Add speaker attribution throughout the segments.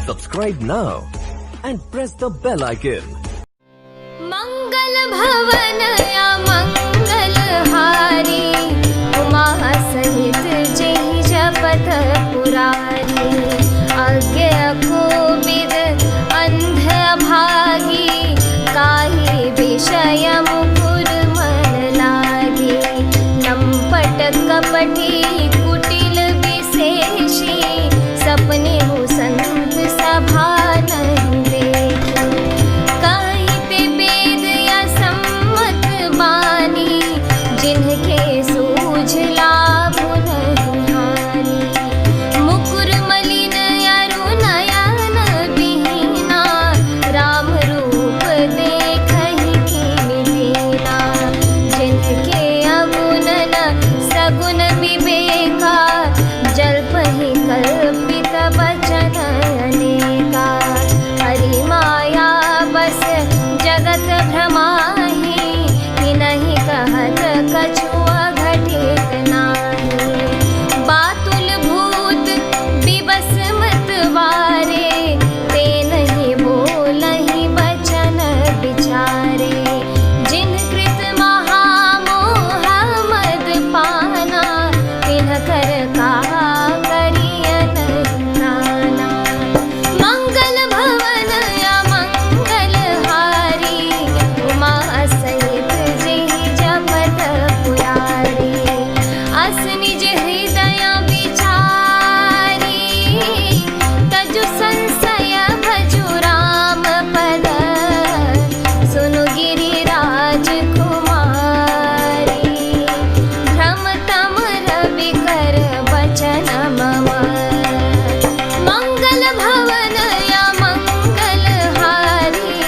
Speaker 1: Subscribe now and press the bell icon.
Speaker 2: मंगल भवन या मंगल हारी, उमा सहित जय जपत पुरारी। अज्ञ कोविद अंध भागी, काहि विषय मुकुर मन लागी। लंपट कपटी कुटिल विशेषी, सपने हो संत सभा नहीं देखी। कहिते वेद या सम्मत बानी, जिनके सूझ लाभ नहीं हानि। मुकुर मलिन अरु नयन विहीना, राम रूप देखहि कीनि दीना। जिनके अगुण न सगुण विवेका, जल्पहि कल्पित वचन अनेका। हरि माया बस जगत भ्रमाहि, हिनहि कहत कछु अघटित नाहि। बातुल भूत विवश मत वारे, ते नहीं बोलहि वचन विचारे। जिन कृत महामोह मद पाना, तिन्ह कर कहा करियन नाना। मंगल भवन या मंगल हारी, उमा सहित जय जपत पुरारी। अस निज हृदय विचारी, तजु संशय भजु राम पद। सुनु गिरिराज कुमारी, भ्रम तम रवि कर वचन मम। मंगल भवन या मंगल हारी,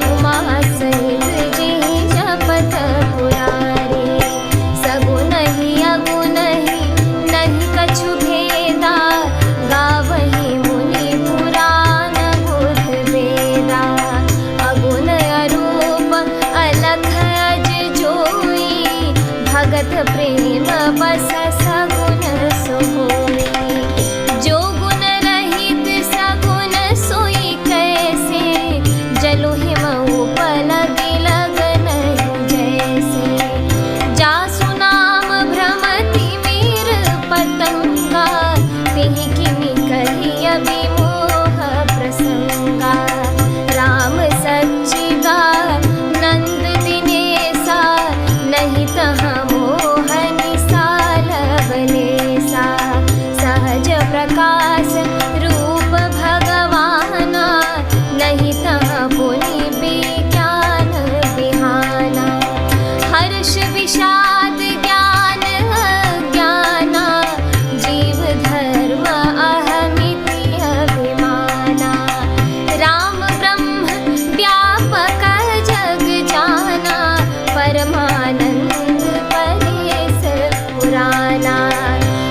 Speaker 2: उमा सहित जय जपत पुरारी। सगुन ही अगुण ही नहीं कछु भेदा, गावहि मुनि पुराण बुध वेदा। अगुण अरूप अलख अज जोई, भगत प्रेम बस सगुन सोई। जो गुण रहित सगुण सोई कैसे, जलु हिम उपलगि लगन जैसे। जासु नाम भ्रमति वीर पतंगा, तिहि किमि कहिय विमोह प्रसंगा। राम सच्चिदानंद दिनेसा, नहीं तहाँ मोह निसाल बलेसा। सहज प्रकाश रूप भगवाना, नहीं तहाँ पुनि विज्ञान बिहाना। हर्ष विषाद ज्ञान अज्ञाना, जीव धर्म अहमिति अभिमाना। राम ब्रह्म व्यापक जग जाना, परमानंद परेश पुराना।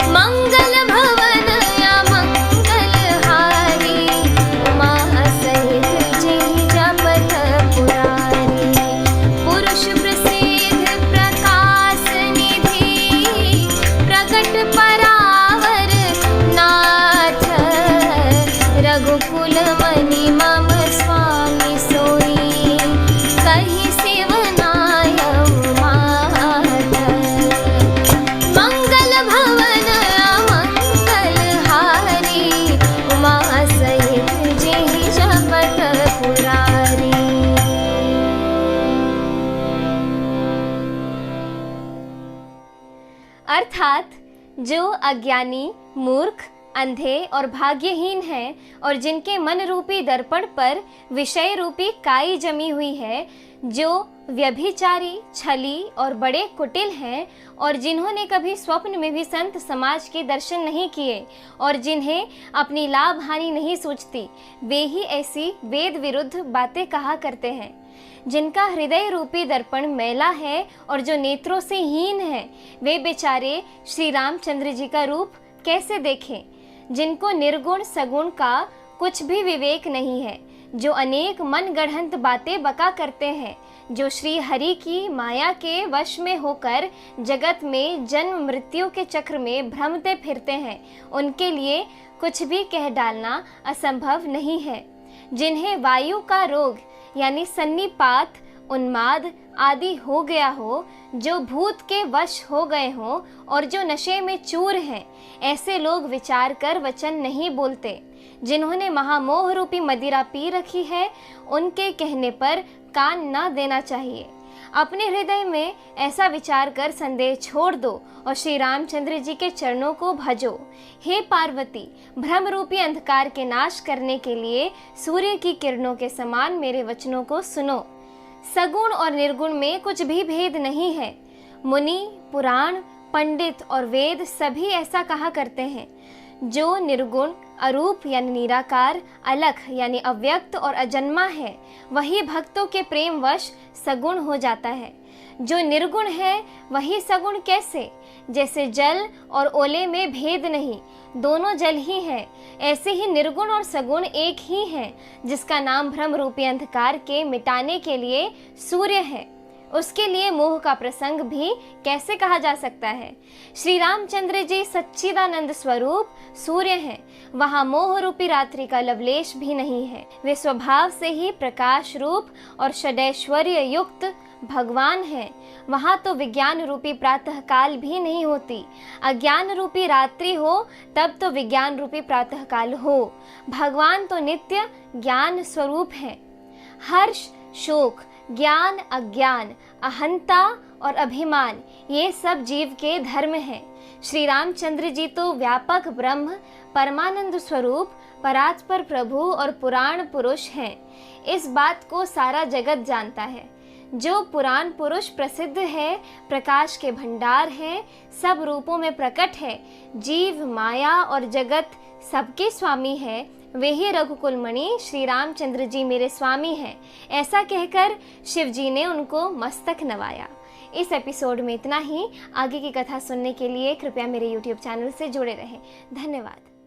Speaker 2: मंगल भवन या मंगल हारी, उमा सहित जय जपत पुरारी। पुरुष प्रसिद्ध प्रकाश निधि, प्रगट परावर नाथ। रघुकुल मनि मम स्वामी सोई, कहि शिवनाय मात। मंगल भवन मंगल हारी, उमा सहित जय जपत पुरारी। अर्थात जो अज्ञानी, मूर्ख, अंधे और भाग्यहीन हैं, और जिनके मन रूपी दर्पण पर विषय रूपी काई जमी हुई है, जो व्यभिचारी, छली और बड़े कुटिल हैं, और जिन्होंने कभी स्वप्न में भी संत समाज के दर्शन नहीं किए, और जिन्हें अपनी लाभ हानि नहीं सूझती, वे ही ऐसी वेद विरुद्ध बातें कहा करते हैं। जिनका हृदय रूपी दर्पण मैला है और जो नेत्रों से हीन है, वे बेचारे श्री रामचंद्र जी का रूप कैसे देखें। जिनको निर्गुण सगुण का कुछ भी विवेक नहीं है, जो अनेक मन गढ़ंत बातें बका करते हैं, जो श्री हरि की माया के वश में होकर जगत में जन्म मृत्यु के चक्र में भ्रमते फिरते हैं, उनके लिए कुछ भी कह डालना असंभव नहीं है। जिन्हें वायु का रोग यानी सन्निपात, उन्माद आदि हो गया हो, जो भूत के वश हो गए हों और जो नशे में चूर हैं, ऐसे लोग विचार कर वचन नहीं बोलते। जिन्होंने महामोह रूपी मदिरा पी रखी है, उनके कहने पर कान न देना चाहिए। अपने हृदय में ऐसा विचार कर संदेह छोड़ दो और श्री रामचंद्र जी के चरणों को भजो। हे पार्वती, भ्रम रूपी अंधकार के नाश करने के लिए सूर्य की किरणों के समान मेरे वचनों को सुनो। सगुण और निर्गुण में कुछ भी भेद नहीं है। मुनि, पुराण, पंडित और वेद सभी ऐसा कहा करते हैं। जो निर्गुण, अरूप यानी निराकार, अलख यानी अव्यक्त और अजन्मा है, वही भक्तों के प्रेम वश सगुण हो जाता है। जो निर्गुण है वही सगुण कैसे? जैसे जल और ओले में भेद नहीं, दोनों जल ही है, ऐसे ही निर्गुण और सगुण एक ही है, जिसका नाम भ्रम रूपी अंधकार के मिटाने के लिए सूर्य है। उसके लिए मोह का प्रसंग भी कैसे कहा जा सकता है? श्री रामचंद्र जी सच्चिदानंद स्वरूप सूर्य हैं। वहाँ मोह रूपी रात्रि का लवलेश भी नहीं है। वे स्वभाव से ही प्रकाश रूप और षडैश्वर्य युक्त भगवान हैं। वहाँ तो विज्ञान रूपी प्रातः काल भी नहीं होती। अज्ञान रूपी रात्रि हो तब तो विज्ञान रूपी प्रातः काल हो। भगवान तो नित्य ज्ञान स्वरूप है। हर्ष, शोक, ज्ञान, अज्ञान, अहंता और अभिमान, ये सब जीव के धर्म हैं। श्री रामचंद्र जी तो व्यापक ब्रह्म, परमानंद स्वरूप, परात्पर प्रभु और पुराण पुरुष हैं। इस बात को सारा जगत जानता है। जो पुराण पुरुष प्रसिद्ध है, प्रकाश के भंडार है, सब रूपों में प्रकट है, जीव, माया और जगत सबके स्वामी है, वे ही रघुकुल मणि श्री रामचंद्र जी मेरे स्वामी हैं। ऐसा कहकर शिव जी ने उनको मस्तक नवाया। इस एपिसोड में इतना ही। आगे की कथा सुनने के लिए कृपया मेरे YouTube चैनल से जुड़े रहें। धन्यवाद।